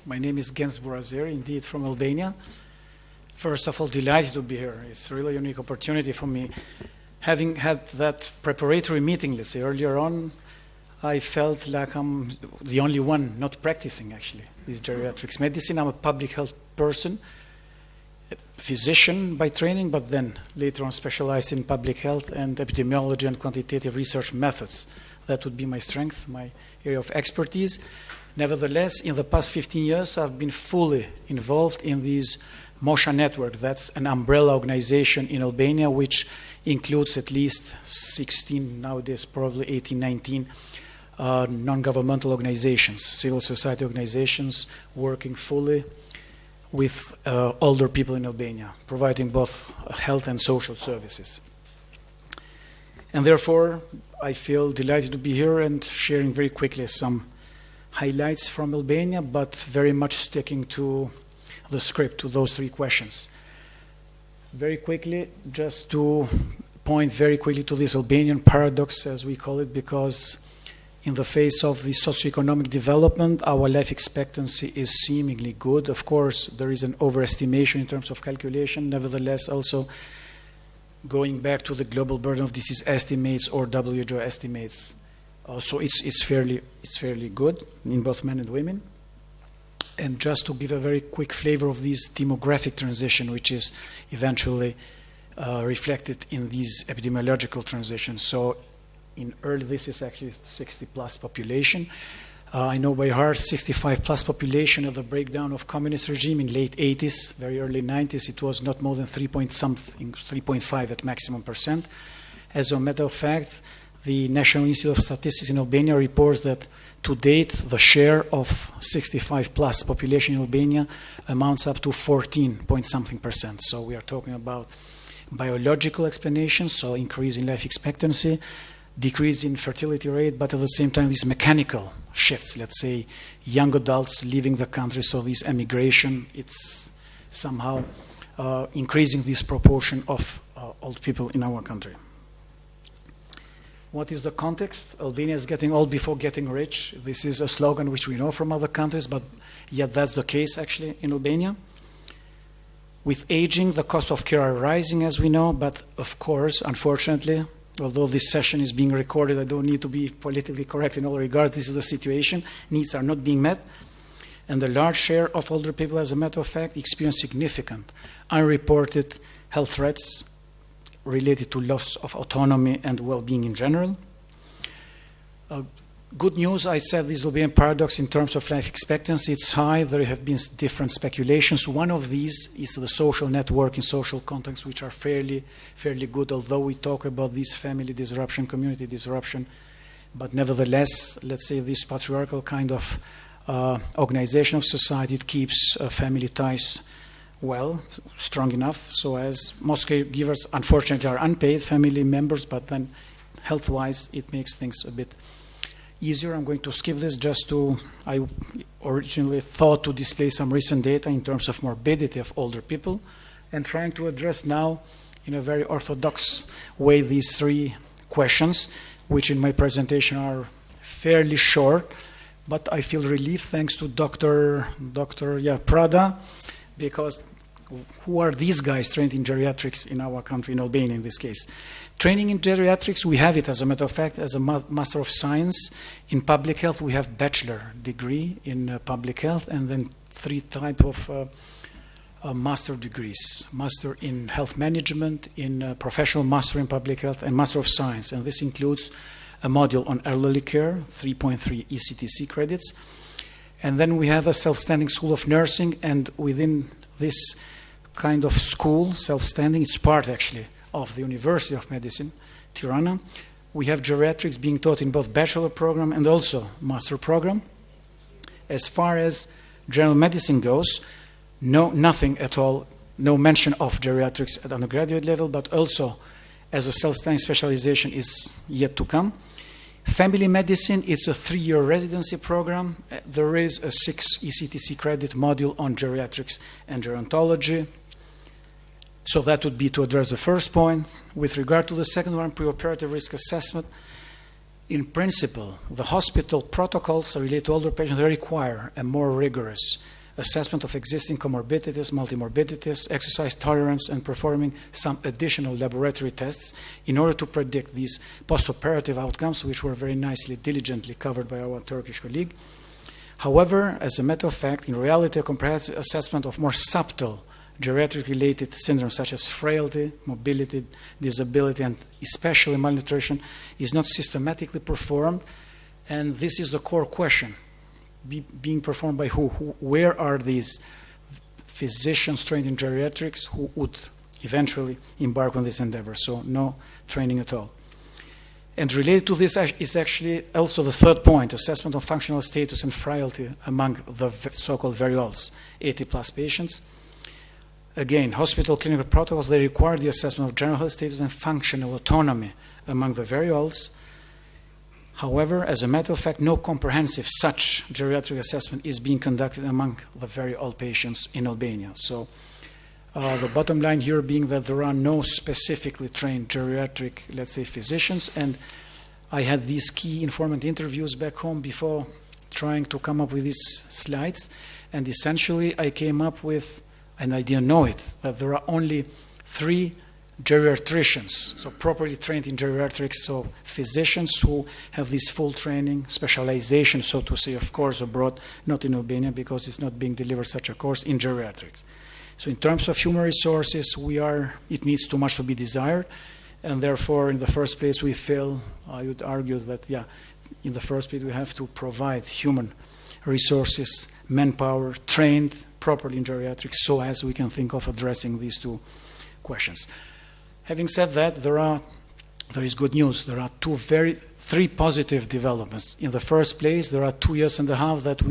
My name is Genc Burazeri, indeed from Albania. First of all, delighted to be here. It's really a unique opportunity for me. Having had that preparatory meeting, let's say, earlier on, I felt like I'm the only one not practicing, actually, this geriatrics medicine. I'm a public health person, a physician by training, but then later on specialized in public health and epidemiology and quantitative research methods. That would be my strength, my area of expertise. Nevertheless, in the past 15 years, I've been fully involved in this MOSHA network. That's an umbrella organization in Albania, which includes at least 16, nowadays probably 18, 19 non-governmental organizations, civil society organizations working fully with older people in Albania, providing both health and social services. And therefore, I feel delighted to be here and sharing very quickly some highlights from Albania, but very much sticking to the script, to those three questions. Very quickly, just to point very quickly to this Albanian paradox, as we call it, because in the face of the socioeconomic development, our life expectancy is seemingly good. Of course, there is an overestimation in terms of calculation. Nevertheless, also going back to the global burden of disease estimates or WHO estimates, so it's fairly good in both men and women. And just to give a very quick flavor of this demographic transition, which is eventually reflected in these epidemiological transitions. So in early, this is actually 60 plus population. I know by heart 65 plus population of the breakdown of communist regime in late 80s, very early 90s. It was not more than 3.5 at maximum percent. As a matter of fact, the National Institute of Statistics in Albania reports that to date, the share of 65 plus population in Albania amounts up to 14-point-something%. So we are talking about biological explanations, so increase in life expectancy, decrease in fertility rate, but at the same time, these mechanical shifts, let's say young adults leaving the country, so this emigration, it's somehow increasing this proportion of old people in our country. What is the context? Albania is getting old before getting rich. This is a slogan which we know from other countries, but yet that's the case actually in Albania. With aging, the cost of care are rising, as we know, but of course, unfortunately, although this session is being recorded, I don't need to be politically correct in all regards. This is the situation. Needs are not being met. And a large share of older people, as a matter of fact, experience significant unreported health threats related to loss of autonomy and well-being in general. Good news, I said this will be a paradox in terms of life expectancy. It's high. There have been different speculations. One of these is the social network in social contexts, which are fairly good, although we talk about this family disruption, community disruption. But nevertheless, let's say this patriarchal kind of organization of society, it keeps family ties well, strong enough, so as most caregivers, unfortunately, are unpaid family members, but then health-wise, it makes things a bit easier. I'm going to skip this just to, I originally thought to display some recent data in terms of morbidity of older people, and trying to address now, in a very orthodox way, these three questions, which in my presentation are fairly short, but I feel relief thanks to Dr. Prada, because who are these guys trained in geriatrics in our country, in Albania in this case? Training in geriatrics, we have it, as a matter of fact, as a Master of Science. In public health, we have bachelor degree in public health, and then three types of master degrees. Master in health management, in professional master in public health, and Master of Science. And this includes a module on elderly care, 3.3 ECTC credits. And then we have a self-standing school of nursing, and within this kind of school, self-standing, it's part actually of the University of Medicine, Tirana. We have geriatrics being taught in both bachelor program and also master program. As far as general medicine goes, nothing at all, no mention of geriatrics at undergraduate level, but also as a self-standing specialization is yet to come. Family medicine, it's a 3-year residency program. There is a 6 ECTC credit module on geriatrics and gerontology. So that would be to address the first point. With regard to the second one, preoperative risk assessment, In principle, the hospital protocols related to older patients, they require a more rigorous assessment of existing comorbidities, multimorbidities, exercise tolerance, and performing some additional laboratory tests in order to predict these postoperative outcomes, which were very nicely, diligently covered by our Turkish colleague. However, as a matter of fact, in reality, a comprehensive assessment of more subtle geriatric-related syndromes such as frailty, mobility, disability, and especially malnutrition is not systematically performed, and this is the core question. Being performed by who? Where are these physicians trained in geriatrics who would eventually embark on this endeavor? So no training at all. And related to this is actually also the third point, assessment of functional status and frailty among the so-called very olds, 80-plus patients. Again, hospital clinical protocols, they require the assessment of general health status and functional autonomy among the very olds. However, as a matter of fact, no comprehensive such geriatric assessment is being conducted among the very old patients in Albania. So the bottom line here being that there are no specifically trained geriatric, let's say, physicians, and I had these key informant interviews back home before trying to come up with these slides, and essentially I came up with, and I didn't know it, that there are only 3 geriatricians, so properly trained in geriatrics, so physicians who have this full training, specialization, so to say, of course, abroad, not in Albania, because it's not being delivered such a course in geriatrics. So in terms of human resources, it needs too much to be desired, and therefore, in the first place, we feel, I would argue that, in the first place, we have to provide human resources, manpower, trained properly in geriatrics, so as we can think of addressing these 2 questions. Having said that, there is good news. There are 3 positive developments. In the first place, there are 2.5 years that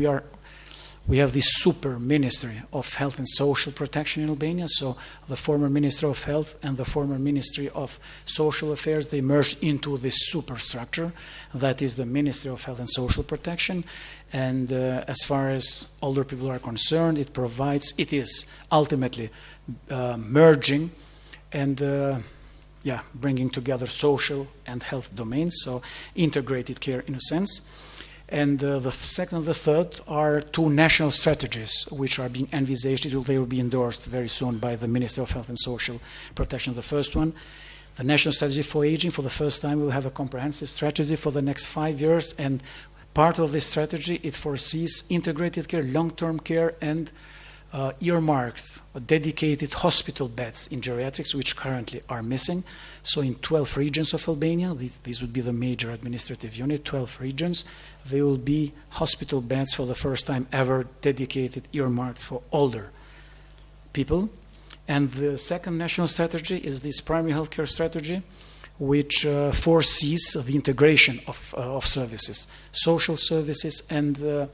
we have this super Ministry of Health and Social Protection in Albania. So the former Minister of Health and the former Ministry of Social Affairs, they merged into this superstructure. That is the Ministry of Health and Social Protection. And as far as older people are concerned, it is ultimately merging and bringing together social and health domains, so integrated care in a sense. And the second and the third are 2 national strategies which are being envisaged. They will be endorsed very soon by the Ministry of Health and Social Protection. The first one, the National Strategy for Aging. For the first time, we'll have a comprehensive strategy for the next 5 years, and part of this strategy, it foresees integrated care, long-term care, and earmarked dedicated hospital beds in geriatrics, which currently are missing. So in 12 regions of Albania, these would be the major administrative unit, 12 regions, there will be hospital beds for the first time ever dedicated, earmarked for older people. And the second national strategy is this primary healthcare strategy, which foresees the integration of services, social services and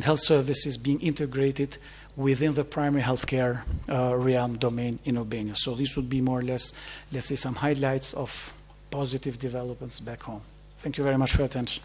health services being integrated within the primary healthcare realm domain in Albania. So this would be more or less, let's say, some highlights of positive developments back home. Thank you very much for your attention.